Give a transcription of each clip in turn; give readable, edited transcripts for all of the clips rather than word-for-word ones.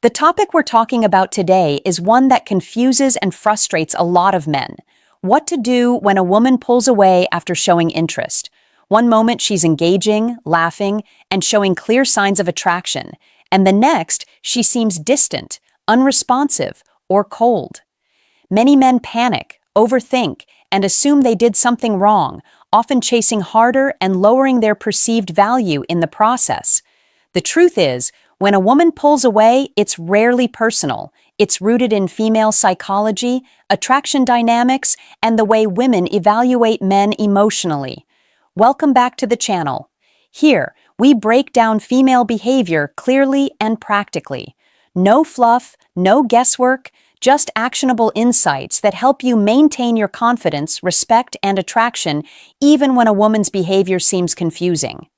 The topic we're talking about today is one that confuses and frustrates a lot of men. What to do when a woman pulls away after showing interest. One moment she's engaging, laughing, and showing clear signs of attraction, and the next she seems distant, unresponsive, or cold. Many men panic, overthink, and assume they did something wrong, often chasing harder and lowering their perceived value in the process. The truth is, when a woman pulls away, it's rarely personal. It's rooted in female psychology, attraction dynamics, and the way women evaluate men emotionally. Welcome back to the channel. Here, we break down female behavior clearly and practically. No fluff, no guesswork, just actionable insights that help you maintain your confidence, respect, and attraction even when a woman's behavior seems confusing.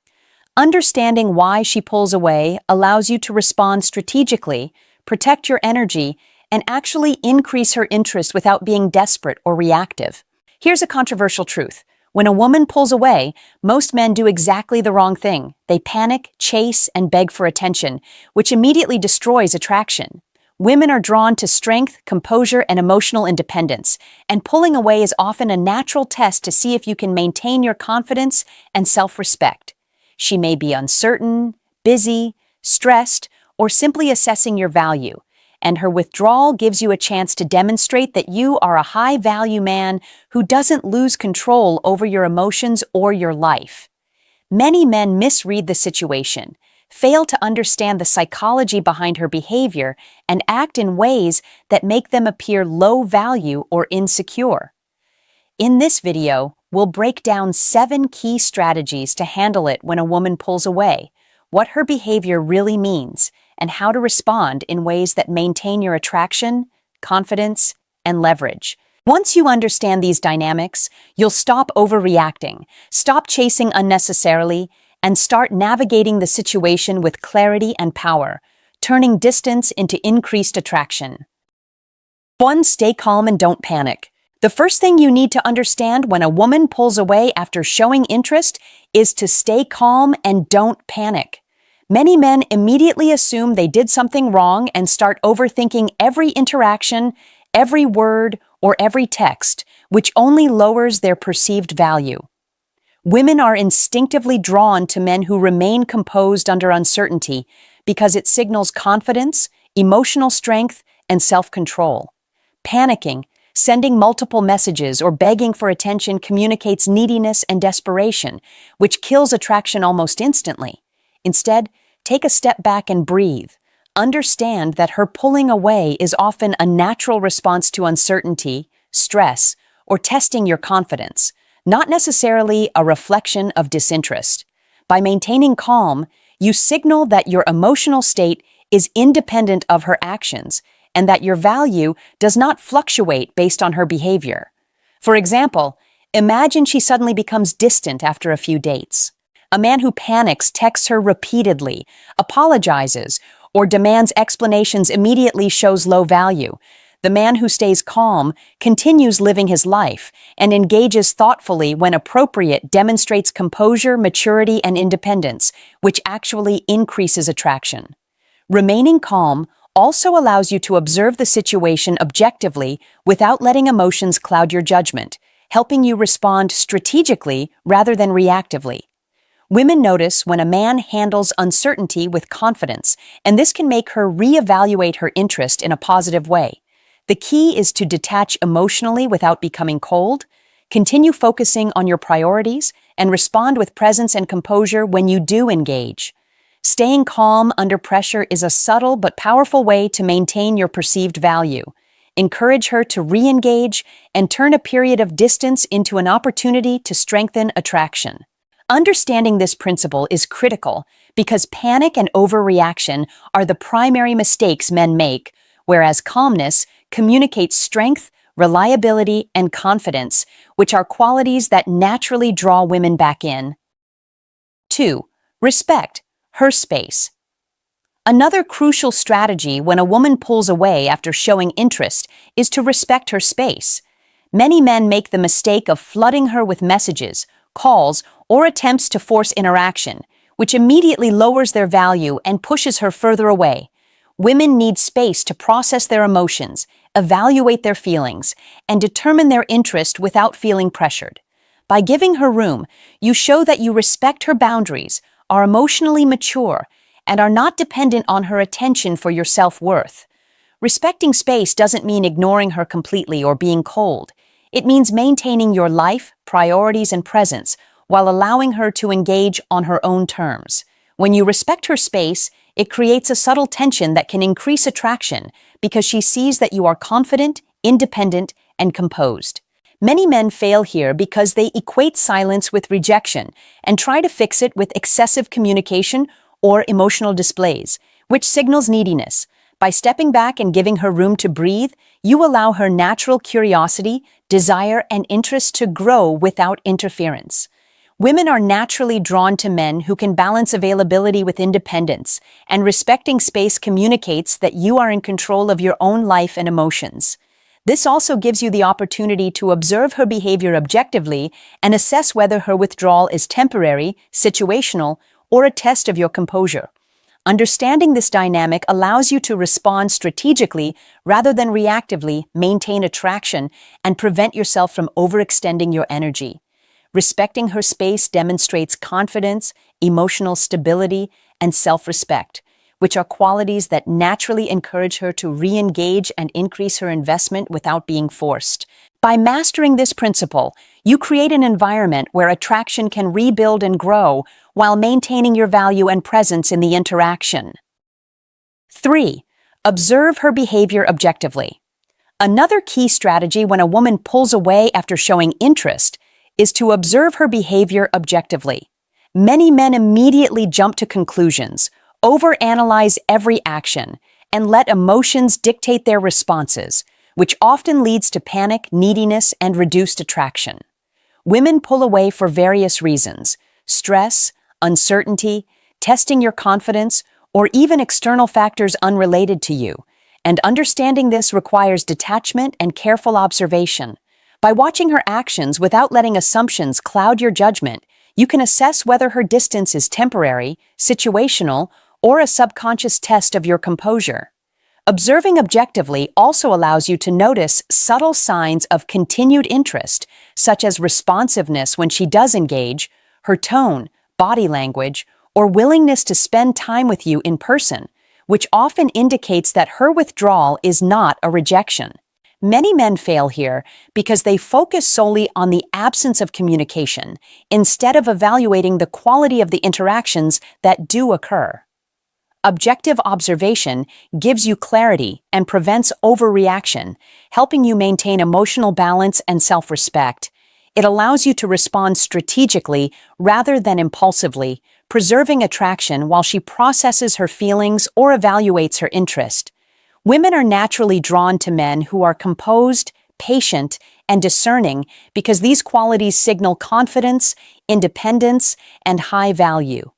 Understanding why she pulls away allows you to respond strategically, protect your energy, and actually increase her interest without being desperate or reactive. Here's a controversial truth. When a woman pulls away, most men do exactly the wrong thing. They panic, chase, and beg for attention, which immediately destroys attraction. Women are drawn to strength, composure, and emotional independence, and pulling away is often a natural test to see if you can maintain your confidence and self-respect. She may be uncertain, busy, stressed, or simply assessing your value, and her withdrawal gives you a chance to demonstrate that you are a high-value man who doesn't lose control over your emotions or your life. Many men misread the situation, fail to understand the psychology behind her behavior, and act in ways that make them appear low value or insecure. In this video, we'll break down 7 key strategies to handle it when a woman pulls away, what her behavior really means, and how to respond in ways that maintain your attraction, confidence, and leverage. Once you understand these dynamics, you'll stop overreacting, stop chasing unnecessarily, and start navigating the situation with clarity and power, turning distance into increased attraction. 1. Stay calm and don't panic. The first thing you need to understand when a woman pulls away after showing interest is to stay calm and don't panic. Many men immediately assume they did something wrong and start overthinking every interaction, every word, or every text, which only lowers their perceived value. Women are instinctively drawn to men who remain composed under uncertainty because it signals confidence, emotional strength, and self-control. Panicking, sending multiple messages, or begging for attention communicates neediness and desperation, which kills attraction almost instantly. Instead, take a step back and breathe. Understand that her pulling away is often a natural response to uncertainty, stress, or testing your confidence, not necessarily a reflection of disinterest. By maintaining calm, you signal that your emotional state is independent of her actions and that your value does not fluctuate based on her behavior. For example, imagine she suddenly becomes distant after a few dates. A man who panics texts her repeatedly, apologizes, or demands explanations immediately shows low value. The man who stays calm continues living his life and engages thoughtfully when appropriate demonstrates composure, maturity, and independence, which actually increases attraction. Remaining calm also allows you to observe the situation objectively without letting emotions cloud your judgment, helping you respond strategically rather than reactively. Women notice when a man handles uncertainty with confidence, and this can make her reevaluate her interest in a positive way. The key is to detach emotionally without becoming cold, continue focusing on your priorities, and respond with presence and composure when you do engage. Staying calm under pressure is a subtle but powerful way to maintain your perceived value. Encourage her to re-engage and turn a period of distance into an opportunity to strengthen attraction. Understanding this principle is critical because panic and overreaction are the primary mistakes men make, whereas calmness communicates strength, reliability, and confidence, which are qualities that naturally draw women back in. 2. Respect her space. Another crucial strategy when a woman pulls away after showing interest is to respect her space. Many men make the mistake of flooding her with messages, calls, or attempts to force interaction, which immediately lowers their value and pushes her further away. Women need space to process their emotions, evaluate their feelings, and determine their interest without feeling pressured. By giving her room, you show that you respect her boundaries, are emotionally mature, and are not dependent on her attention for your self-worth. Respecting space doesn't mean ignoring her completely or being cold. It means maintaining your life, priorities, and presence while allowing her to engage on her own terms. When you respect her space, it creates a subtle tension that can increase attraction because she sees that you are confident, independent, and composed. Many men fail here because they equate silence with rejection and try to fix it with excessive communication or emotional displays, which signals neediness. By stepping back and giving her room to breathe, you allow her natural curiosity, desire, and interest to grow without interference. Women are naturally drawn to men who can balance availability with independence, and respecting space communicates that you are in control of your own life and emotions. This also gives you the opportunity to observe her behavior objectively and assess whether her withdrawal is temporary, situational, or a test of your composure. Understanding this dynamic allows you to respond strategically rather than reactively, maintain attraction, and prevent yourself from overextending your energy. Respecting her space demonstrates confidence, emotional stability, and self-respect, which are qualities that naturally encourage her to re-engage and increase her investment without being forced. By mastering this principle, you create an environment where attraction can rebuild and grow while maintaining your value and presence in the interaction. 3. Observe her behavior objectively. Another key strategy when a woman pulls away after showing interest is to observe her behavior objectively. Many men immediately jump to conclusions, overanalyze every action, and let emotions dictate their responses, which often leads to panic, neediness, and reduced attraction. Women pull away for various reasons: stress, uncertainty, testing your confidence, or even external factors unrelated to you. And understanding this requires detachment and careful observation. By watching her actions without letting assumptions cloud your judgment, you can assess whether her distance is temporary, situational, or a subconscious test of your composure. Observing objectively also allows you to notice subtle signs of continued interest, such as responsiveness when she does engage, her tone, body language, or willingness to spend time with you in person, which often indicates that her withdrawal is not a rejection. Many men fail here because they focus solely on the absence of communication instead of evaluating the quality of the interactions that do occur. Objective observation gives you clarity and prevents overreaction, helping you maintain emotional balance and self-respect. It allows you to respond strategically rather than impulsively, preserving attraction while she processes her feelings or evaluates her interest. Women are naturally drawn to men who are composed, patient, and discerning because these qualities signal confidence, independence, and high value.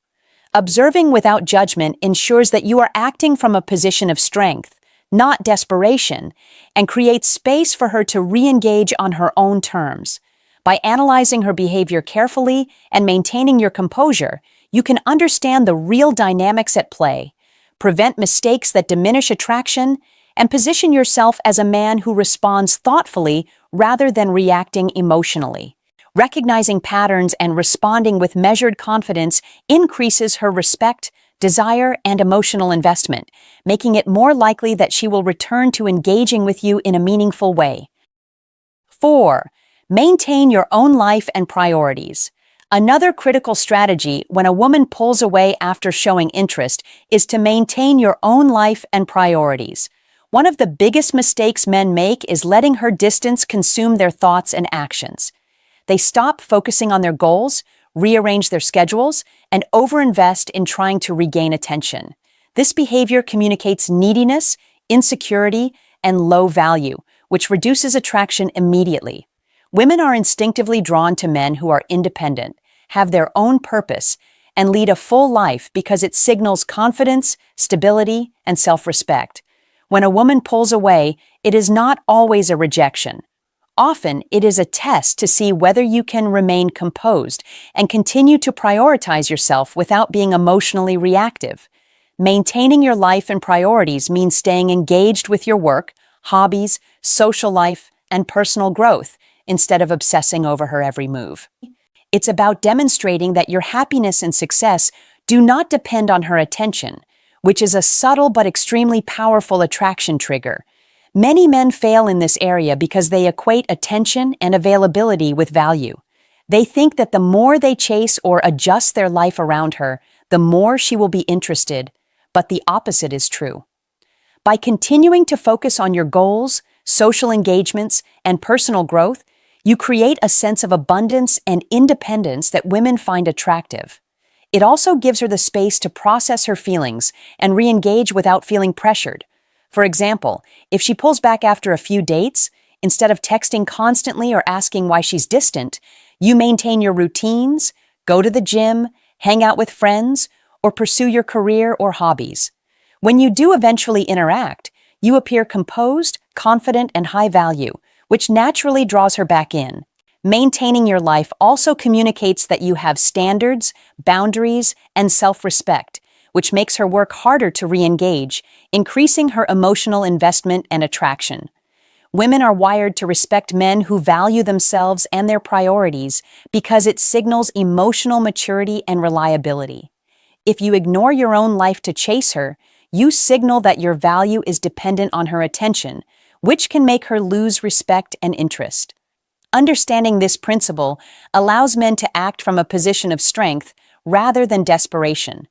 Observing without judgment ensures that you are acting from a position of strength, not desperation, and creates space for her to re-engage on her own terms. By analyzing her behavior carefully and maintaining your composure, you can understand the real dynamics at play, prevent mistakes that diminish attraction, and position yourself as a man who responds thoughtfully rather than reacting emotionally. Recognizing patterns and responding with measured confidence increases her respect, desire, and emotional investment, making it more likely that she will return to engaging with you in a meaningful way. 4. Maintain your own life and priorities. Another critical strategy when a woman pulls away after showing interest is to maintain your own life and priorities. One of the biggest mistakes men make is letting her distance consume their thoughts and actions. They stop focusing on their goals, rearrange their schedules, and overinvest in trying to regain attention. This behavior communicates neediness, insecurity, and low value, which reduces attraction immediately. Women are instinctively drawn to men who are independent, have their own purpose, and lead a full life because it signals confidence, stability, and self-respect. When a woman pulls away, it is not always a rejection. Often, it is a test to see whether you can remain composed and continue to prioritize yourself without being emotionally reactive. Maintaining your life and priorities means staying engaged with your work, hobbies, social life, and personal growth instead of obsessing over her every move. It's about demonstrating that your happiness and success do not depend on her attention, which is a subtle but extremely powerful attraction trigger. Many men fail in this area because they equate attention and availability with value. They think that the more they chase or adjust their life around her, the more she will be interested, but the opposite is true. By continuing to focus on your goals, social engagements, and personal growth, you create a sense of abundance and independence that women find attractive. It also gives her the space to process her feelings and re-engage without feeling pressured. For example, if she pulls back after a few dates, instead of texting constantly or asking why she's distant, you maintain your routines, go to the gym, hang out with friends, or pursue your career or hobbies. When you do eventually interact, you appear composed, confident, and high value, which naturally draws her back in. Maintaining your life also communicates that you have standards, boundaries, and self-respect, which makes her work harder to re-engage, increasing her emotional investment and attraction. Women are wired to respect men who value themselves and their priorities because it signals emotional maturity and reliability. If you ignore your own life to chase her, you signal that your value is dependent on her attention, which can make her lose respect and interest. Understanding this principle allows men to act from a position of strength rather than desperation.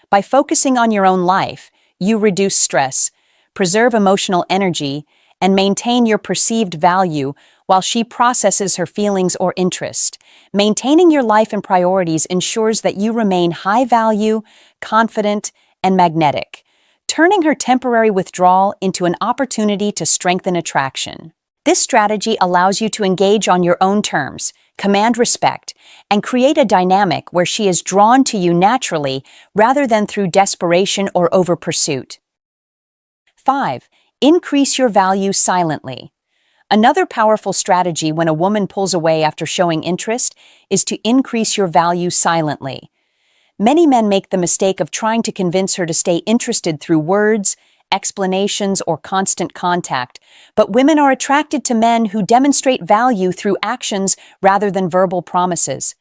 By focusing on your own life, you reduce stress, preserve emotional energy, and maintain your perceived value while she processes her feelings or interest. Maintaining your life and priorities ensures that you remain high value, confident, and magnetic, turning her temporary withdrawal into an opportunity to strengthen attraction. This strategy allows you to engage on your own terms, command respect, and create a dynamic where she is drawn to you naturally rather than through desperation or over-pursuit. 5. Increase your value silently. Another powerful strategy when a woman pulls away after showing interest is to increase your value silently. Many men make the mistake of trying to convince her to stay interested through words, explanations, or constant contact, but women are attracted to men who demonstrate value through actions rather than verbal promises.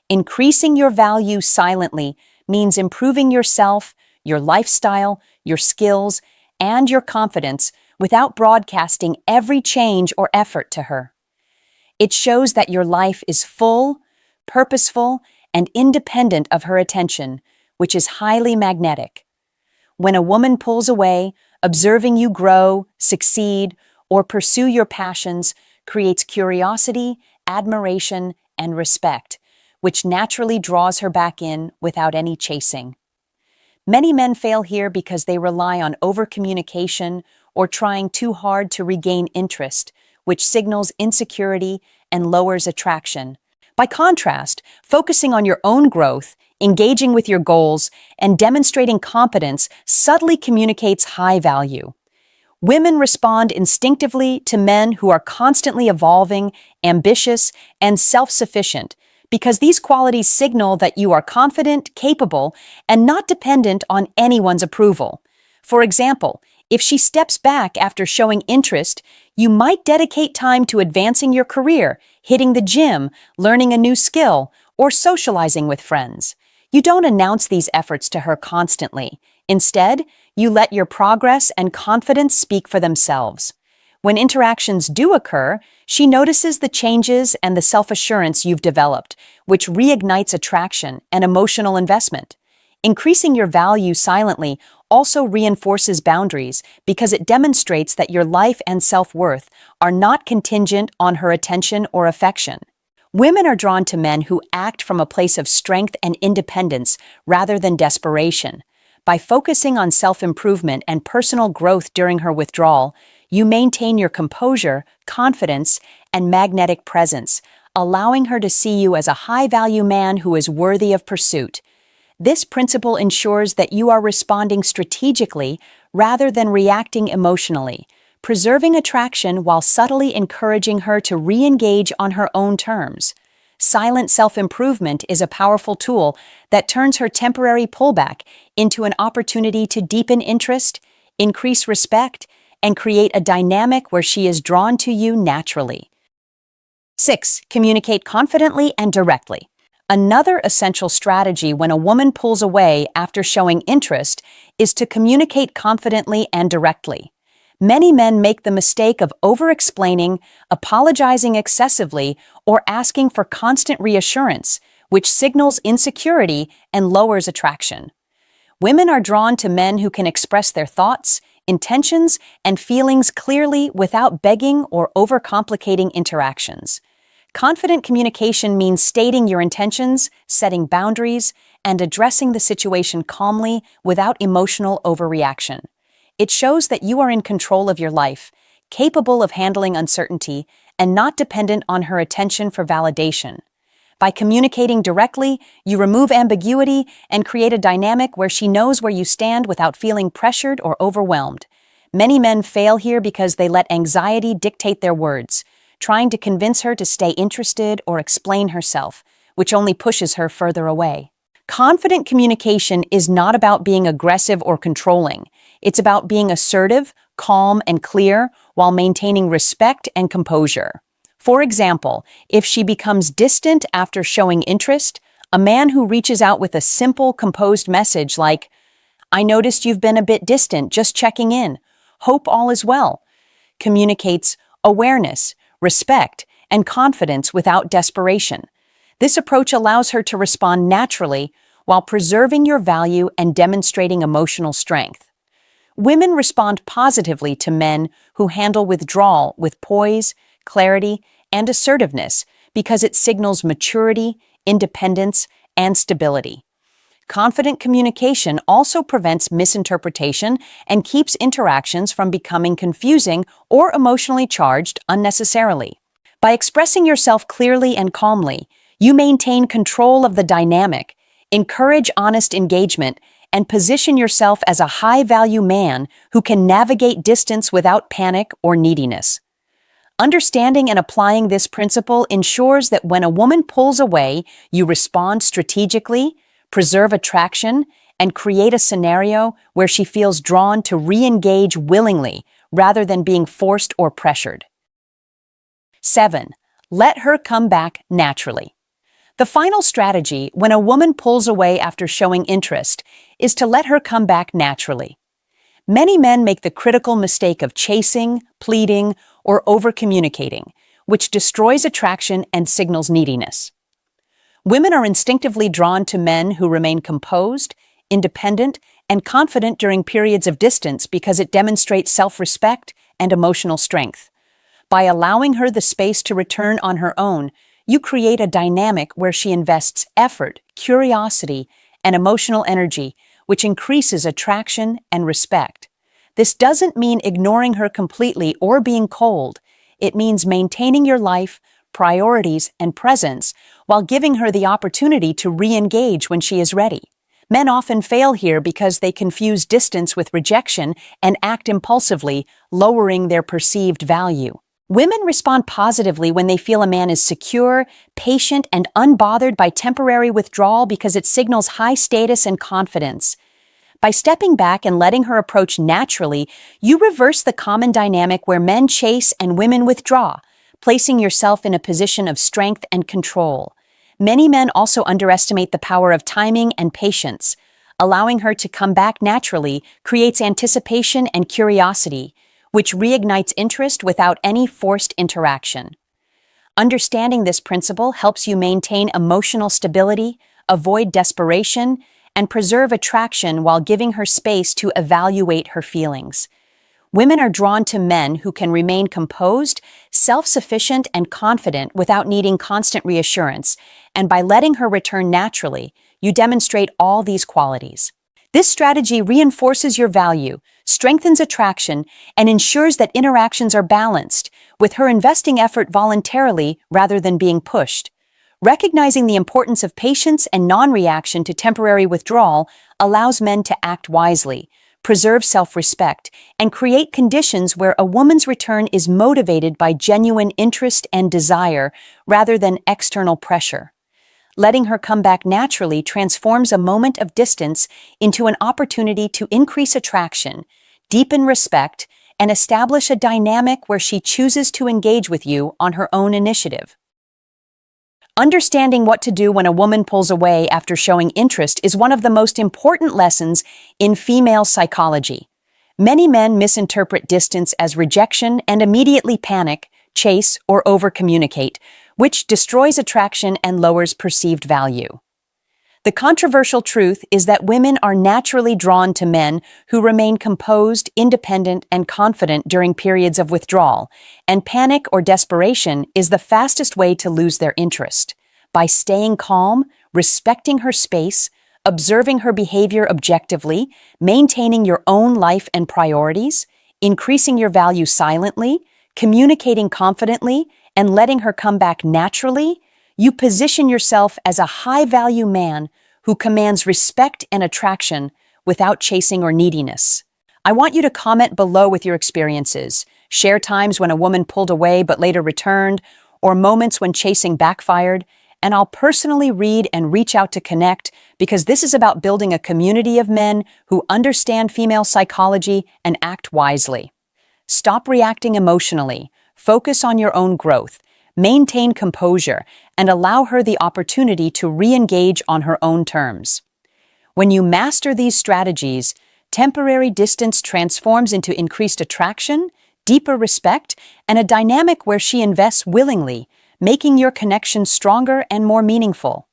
Increasing your value silently means improving yourself, your lifestyle, your skills, and your confidence without broadcasting every change or effort to her. It shows that your life is full, purposeful, and independent of her attention, which is highly magnetic. When a woman pulls away, observing you grow, succeed, or pursue your passions creates curiosity, admiration, and respect, which naturally draws her back in without any chasing. Many men fail here because they rely on over-communication or trying too hard to regain interest, which signals insecurity and lowers attraction. By contrast, focusing on your own growth, engaging with your goals, and demonstrating competence subtly communicates high value. Women respond instinctively to men who are constantly evolving, ambitious, and self-sufficient, because these qualities signal that you are confident, capable, and not dependent on anyone's approval. For example, if she steps back after showing interest, you might dedicate time to advancing your career, hitting the gym, learning a new skill, or socializing with friends. You don't announce these efforts to her constantly. Instead, you let your progress and confidence speak for themselves. When interactions do occur, she notices the changes and the self-assurance you've developed, which reignites attraction and emotional investment. Increasing your value silently also reinforces boundaries because it demonstrates that your life and self-worth are not contingent on her attention or affection. Women are drawn to men who act from a place of strength and independence rather than desperation. By focusing on self-improvement and personal growth during her withdrawal, you maintain your composure, confidence, and magnetic presence, allowing her to see you as a high-value man who is worthy of pursuit. This principle ensures that you are responding strategically rather than reacting emotionally, preserving attraction while subtly encouraging her to re-engage on her own terms. Silent self-improvement is a powerful tool that turns her temporary pullback into an opportunity to deepen interest, increase respect, and create a dynamic where she is drawn to you naturally. 6. Communicate confidently and directly. Another essential strategy when a woman pulls away after showing interest is to communicate confidently and directly. Many men make the mistake of over-explaining, apologizing excessively, or asking for constant reassurance, which signals insecurity and lowers attraction. Women are drawn to men who can express their thoughts, intentions, and feelings clearly without begging or overcomplicating interactions. Confident communication means stating your intentions, setting boundaries, and addressing the situation calmly without emotional overreaction. It shows that you are in control of your life, capable of handling uncertainty, and not dependent on her attention for validation. By communicating directly, you remove ambiguity and create a dynamic where she knows where you stand without feeling pressured or overwhelmed. Many men fail here because they let anxiety dictate their words, trying to convince her to stay interested or explain herself, which only pushes her further away. Confident communication is not about being aggressive or controlling. It's about being assertive, calm, and clear while maintaining respect and composure. For example, if she becomes distant after showing interest, a man who reaches out with a simple, composed message like, "I noticed you've been a bit distant, just checking in. Hope all is well," communicates awareness, respect, and confidence without desperation. This approach allows her to respond naturally while preserving your value and demonstrating emotional strength. Women respond positively to men who handle withdrawal with poise, clarity, and assertiveness because it signals maturity, independence, and stability. Confident communication also prevents misinterpretation and keeps interactions from becoming confusing or emotionally charged unnecessarily. By expressing yourself clearly and calmly, you maintain control of the dynamic, encourage honest engagement, and position yourself as a high-value man who can navigate distance without panic or neediness. Understanding and applying this principle ensures that when a woman pulls away, you respond strategically, preserve attraction, and create a scenario where she feels drawn to re-engage willingly rather than being forced or pressured. 7. Let her come back naturally. The final strategy when a woman pulls away after showing interest is to let her come back naturally. Many men make the critical mistake of chasing, pleading, or over-communicating, which destroys attraction and signals neediness. Women are instinctively drawn to men who remain composed, independent, and confident during periods of distance because it demonstrates self-respect and emotional strength. By allowing her the space to return on her own, you create a dynamic where she invests effort, curiosity, and emotional energy, which increases attraction and respect. This doesn't mean ignoring her completely or being cold. It means maintaining your life, priorities, and presence while giving her the opportunity to re-engage when she is ready. Men often fail here because they confuse distance with rejection and act impulsively, lowering their perceived value. Women respond positively when they feel a man is secure, patient, and unbothered by temporary withdrawal because it signals high status and confidence. By stepping back and letting her approach naturally, you reverse the common dynamic where men chase and women withdraw, placing yourself in a position of strength and control. Many men also underestimate the power of timing and patience. Allowing her to come back naturally creates anticipation and curiosity, which reignites interest without any forced interaction. Understanding this principle helps you maintain emotional stability, avoid desperation, and preserve attraction while giving her space to evaluate her feelings. Women are drawn to men who can remain composed, self-sufficient, and confident without needing constant reassurance, and by letting her return naturally, you demonstrate all these qualities. This strategy reinforces your value, strengthens attraction, and ensures that interactions are balanced, with her investing effort voluntarily rather than being pushed. Recognizing the importance of patience and non-reaction to temporary withdrawal allows men to act wisely, preserve self-respect, and create conditions where a woman's return is motivated by genuine interest and desire rather than external pressure. Letting her come back naturally transforms a moment of distance into an opportunity to increase attraction, deepen respect, and establish a dynamic where she chooses to engage with you on her own initiative. Understanding what to do when a woman pulls away after showing interest is one of the most important lessons in female psychology. Many men misinterpret distance as rejection and immediately panic, chase, or overcommunicate, which destroys attraction and lowers perceived value. The controversial truth is that women are naturally drawn to men who remain composed, independent, and confident during periods of withdrawal, and panic or desperation is the fastest way to lose their interest. By staying calm, respecting her space, observing her behavior objectively, maintaining your own life and priorities, increasing your value silently, communicating confidently, and letting her come back naturally, you position yourself as a high-value man who commands respect and attraction without chasing or neediness. I want you to comment below with your experiences. Share times when a woman pulled away but later returned, or moments when chasing backfired, and I'll personally read and reach out to connect because this is about building a community of men who understand female psychology and act wisely. Stop reacting emotionally. Focus on your own growth, maintain composure, and allow her the opportunity to re-engage on her own terms. When you master these strategies, temporary distance transforms into increased attraction, deeper respect, and a dynamic where she invests willingly, making your connection stronger and more meaningful.